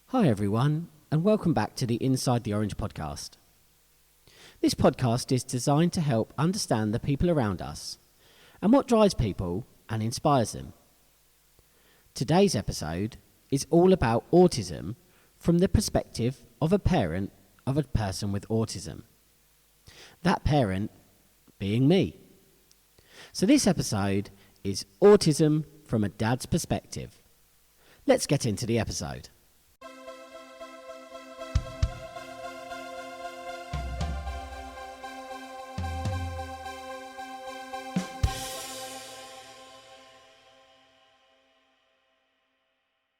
Hi everyone, and welcome back to the Inside the Orange podcast. This podcast is designed to help understand the people around us and what drives people and inspires them. Today's episode is all about autism from the perspective of a parent of a person with autism. That parent being me. So this episode is autism from a dad's perspective. Let's get into the episode.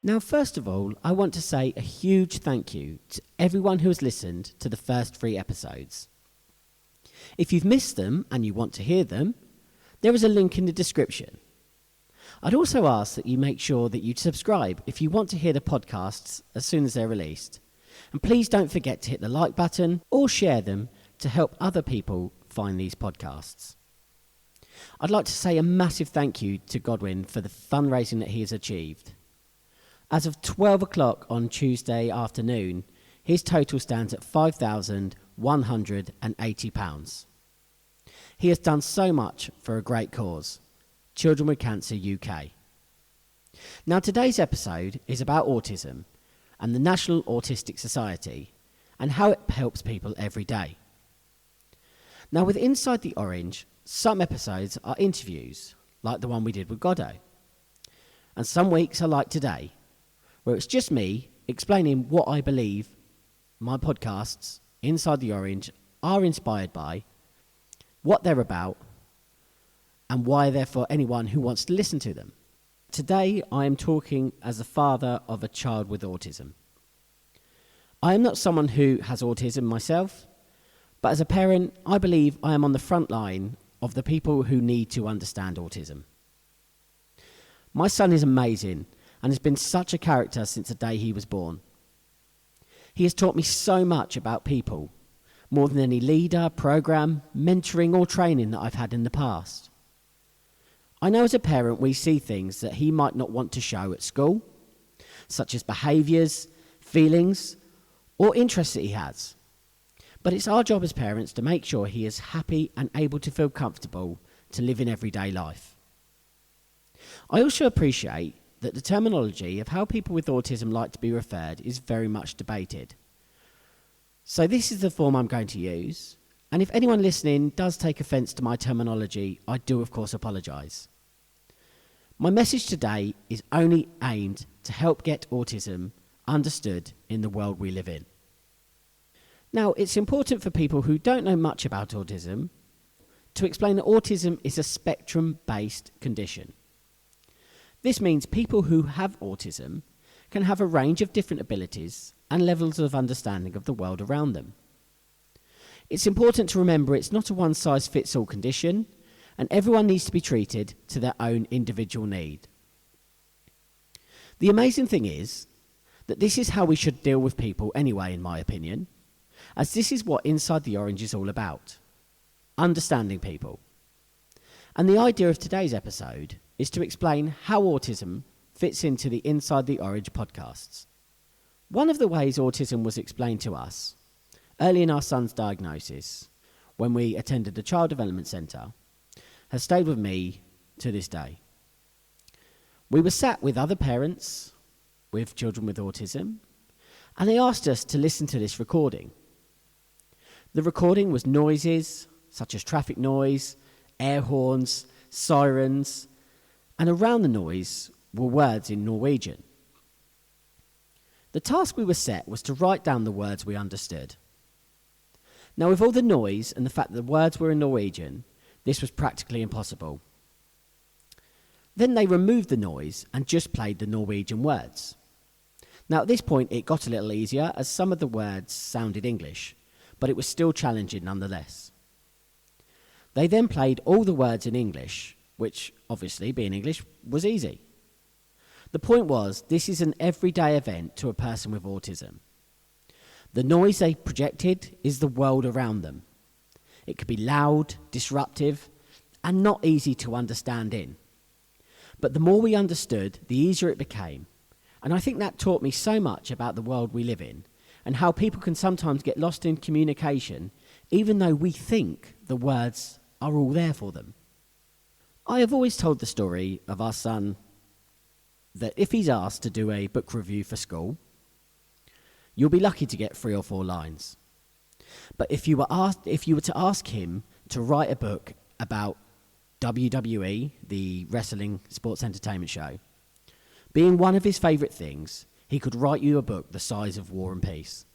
Now, first of all, I want to say a huge thank you to everyone who has listened to the first 3 episodes. If you've missed them and you want to hear them, there is a link in the description. I'd also ask that you make sure that you subscribe if you want to hear the podcasts as soon as they're released. And please don't forget to hit the like button or share them to help other people find these podcasts. I'd like to say a massive thank you to Godwin for the fundraising that he has achieved. As of 12 o'clock on Tuesday afternoon, his total stands at £5,180. He has done so much for a great cause, Children with Cancer UK. Now today's episode is about autism and the National Autistic Society and how it helps people every day. Now with Inside the Orange, some episodes are interviews, like the one we did with Goddo. And some weeks are like today, where it's just me explaining what I believe my podcasts, Inside the Orange, are inspired by, what they're about, and why they're for anyone who wants to listen to them. Today, I am talking as the father of a child with autism. I am not someone who has autism myself, but as a parent, I believe I am on the front line of the people who need to understand autism. My son is amazing and has been such a character since the day he was born. He has taught me so much about people, more than any leader, program, mentoring or training that I've had in the past. I know as a parent we see things that he might not want to show at school, such as behaviours, feelings or interests that he has. But it's our job as parents to make sure he is happy and able to feel comfortable to live in everyday life. I also appreciate that the terminology of how people with autism like to be referred is very much debated. So this is the form I'm going to use, and if anyone listening does take offence to my terminology, I do of course apologise. My message today is only aimed to help get autism understood in the world we live in. Now, it's important for people who don't know much about autism to explain that autism is a spectrum-based condition. This means people who have autism can have a range of different abilities and levels of understanding of the world around them. It's important to remember it's not a one-size-fits-all condition, and everyone needs to be treated to their own individual need. The amazing thing is that this is how we should deal with people anyway, in my opinion, as this is what Inside the Orange is all about, understanding people. And the idea of today's episode is to explain how autism fits into the Inside the Orange podcasts. One of the ways autism was explained to us early in our son's diagnosis, when we attended the Child Development Centre, has stayed with me to this day. We were sat with other parents with children with autism, and they asked us to listen to this recording. The recording was noises such as traffic noise, air horns, sirens, and around the noise were words in Norwegian. The task we were set was to write down the words we understood. Now, with all the noise and the fact that the words were in Norwegian, this was practically impossible. Then they removed the noise and just played the Norwegian words. Now, at this point, it got a little easier as some of the words sounded English, but it was still challenging nonetheless. They then played all the words in English, which, obviously, being English, was easy. The point was, this is an everyday event to a person with autism. The noise they projected is the world around them. It could be loud, disruptive, and not easy to understand in. But the more we understood, the easier it became, And I think that taught me so much about the world we live in and how people can sometimes get lost in communication even though we think the words are all there for them. I have always told the story of our son that if he's asked to do a book review for school, you'll be lucky to get 3 or 4 lines. But if you were to ask him to write a book about WWE, the wrestling sports entertainment show, being one of his favourite things, he could write you a book the size of War and Peace.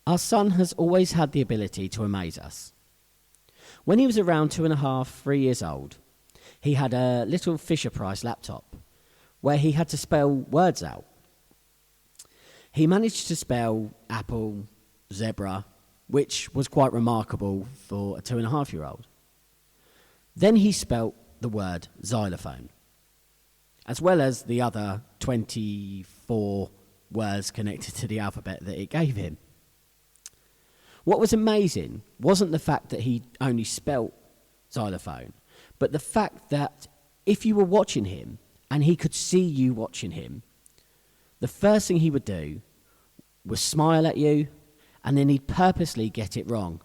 Our son has always had the ability to amaze us. When he was around 2.5, 3 years old, he had a little Fisher-Price laptop where he had to spell words out. He managed to spell apple, zebra, which was quite remarkable for a 2.5-year-old. Then he spelt the word xylophone, as well as the other 24 words connected to the alphabet that it gave him. What was amazing wasn't the fact that he only spelt xylophone, but the fact that if you were watching him and he could see you watching him, the first thing he would do was smile at you, and then he'd purposely get it wrong,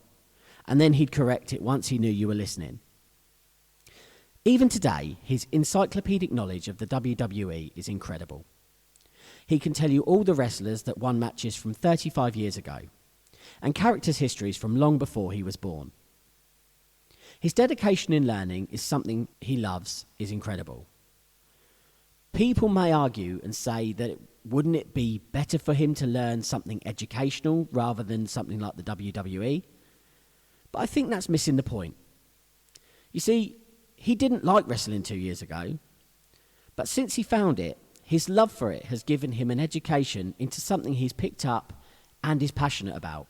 and then he'd correct it once he knew you were listening. Even today, his encyclopedic knowledge of the WWE is incredible. He can tell you all the wrestlers that won matches from 35 years ago, and characters' histories from long before he was born. His dedication in learning is something he loves, is incredible. People may argue and say that wouldn't it be better for him to learn something educational rather than something like the WWE? But I think that's missing the point. You see, he didn't like wrestling 2 years ago, but since he found it, his love for it has given him an education into something he's picked up and is passionate about.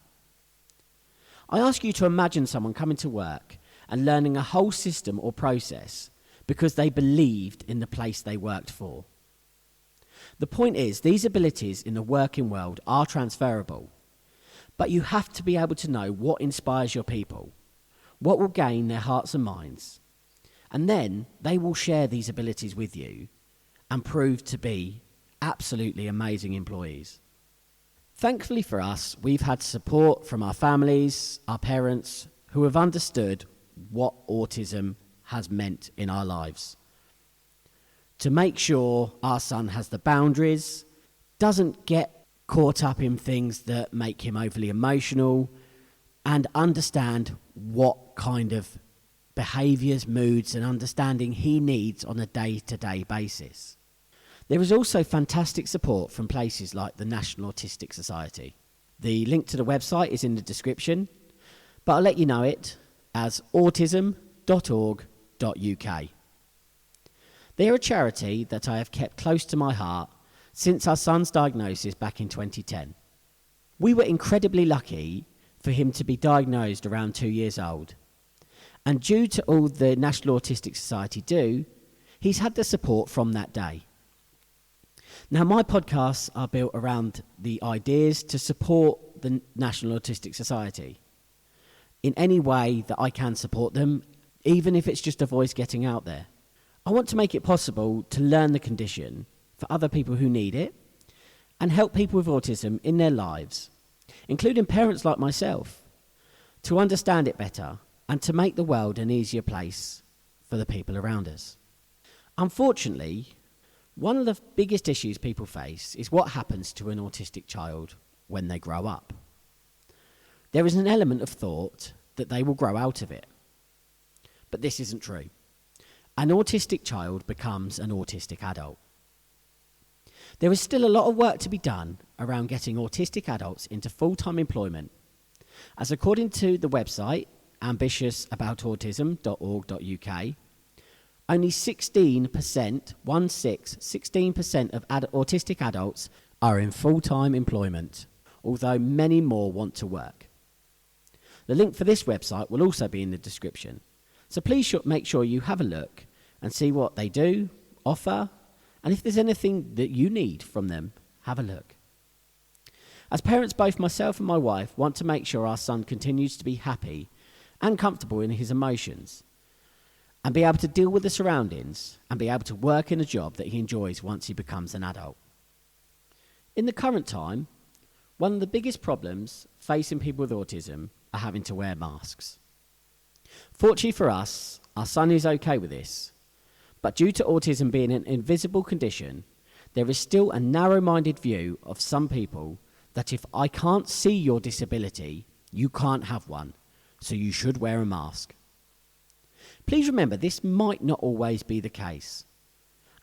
I ask you to imagine someone coming to work and learning a whole system or process because they believed in the place they worked for. The point is, these abilities in the working world are transferable, but you have to be able to know what inspires your people, what will gain their hearts and minds, and then they will share these abilities with you and prove to be absolutely amazing employees. Thankfully for us, we've had support from our families, our parents, who have understood what autism has meant in our lives. To make sure our son has the boundaries, doesn't get caught up in things that make him overly emotional, and understand what kind of behaviours, moods and understanding he needs on a day-to-day basis. There is also fantastic support from places like the National Autistic Society. The link to the website is in the description, but I'll let you know it as autism.org.uk. They are a charity that I have kept close to my heart since our son's diagnosis back in 2010. We were incredibly lucky for him to be diagnosed around 2 years old. And due to all the National Autistic Society do, he's had the support from that day. Now, my podcasts are built around the ideas to support the National Autistic Society in any way that I can support them, even if it's just a voice getting out there. I want to make it possible to learn the condition for other people who need it and help people with autism in their lives, including parents like myself, to understand it better and to make the world an easier place for the people around us. Unfortunately, one of the biggest issues people face is what happens to an autistic child when they grow up. There is an element of thought that they will grow out of it. But this isn't true. An autistic child becomes an autistic adult. There is still a lot of work to be done around getting autistic adults into full-time employment, as according to the website ambitiousabouautism.org.uk, only 16% of autistic adults are in full-time employment, although many more want to work. The link for this website will also be in the description, so please make sure you have a look and see what they do, offer, and if there's anything that you need from them, have a look. As parents, both myself and my wife want to make sure our son continues to be happy and comfortable in his emotions. and be able to deal with the surroundings and be able to work in a job that he enjoys once he becomes an adult. In the current time, one of the biggest problems facing people with autism are having to wear masks. Fortunately for us, our son is okay with this, but due to autism being an invisible condition, there is still a narrow-minded view of some people that if I can't see your disability, you can't have one, so you should wear a mask. Please remember, this might not always be the case,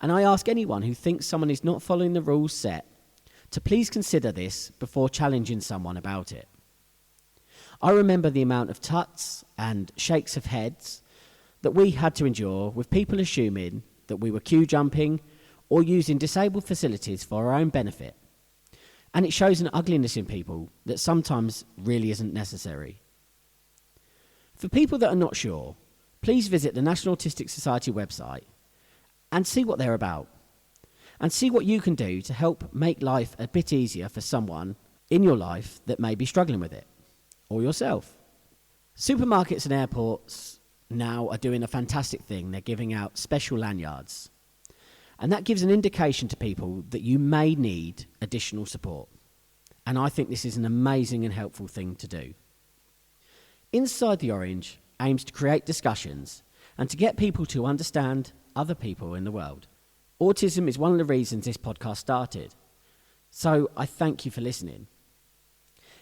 and I ask anyone who thinks someone is not following the rules set to please consider this before challenging someone about it. I remember the amount of tuts and shakes of heads that we had to endure with people assuming that we were queue jumping or using disabled facilities for our own benefit. And it shows an ugliness in people that sometimes really isn't necessary. For people that are not sure, please visit the National Autistic Society website and see what they're about. And see what you can do to help make life a bit easier for someone in your life that may be struggling with it, or yourself. Supermarkets and airports now are doing a fantastic thing. They're giving out special lanyards. And that gives an indication to people that you may need additional support. And I think this is an amazing and helpful thing to do. Inside the Orange aims to create discussions and to get people to understand other people in the world. Autism is one of the reasons this podcast started. So I thank you for listening.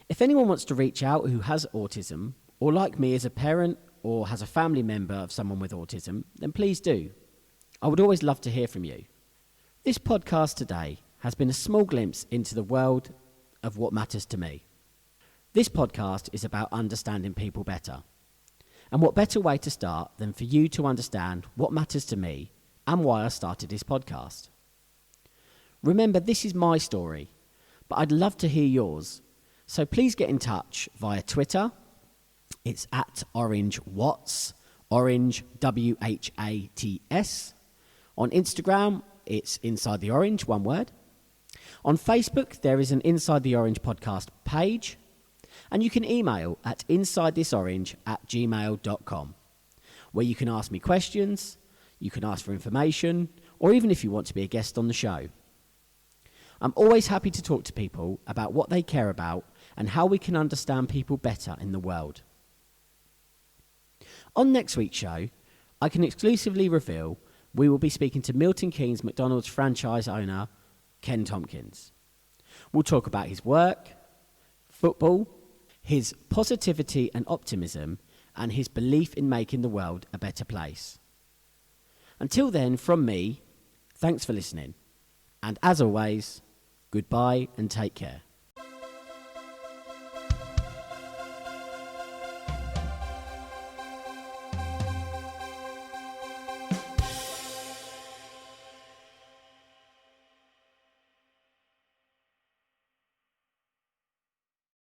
If anyone wants to reach out who has autism, or like me is a parent or has a family member of someone with autism, then please do. I would always love to hear from you. This podcast today has been a small glimpse into the world of what matters to me. This podcast is about understanding people better. And what better way to start than for you to understand what matters to me and why I started this podcast. Remember, this is my story, but I'd love to hear yours. So please get in touch via Twitter. It's at OrangeWhats, Orange WHATS. On Instagram, it's Inside the Orange, one word. On Facebook, there is an Inside the Orange podcast page. And you can email at insidethisorange@gmail.com, where you can ask me questions, you can ask for information, or even if you want to be a guest on the show. I'm always happy to talk to people about what they care about and how we can understand people better in the world. On next week's show, I can exclusively reveal we will be speaking to Milton Keynes McDonald's franchise owner, Ken Tompkins. We'll talk about his work, football, his positivity and optimism, and his belief in making the world a better place. Until then, from me, thanks for listening. And as always, goodbye and take care.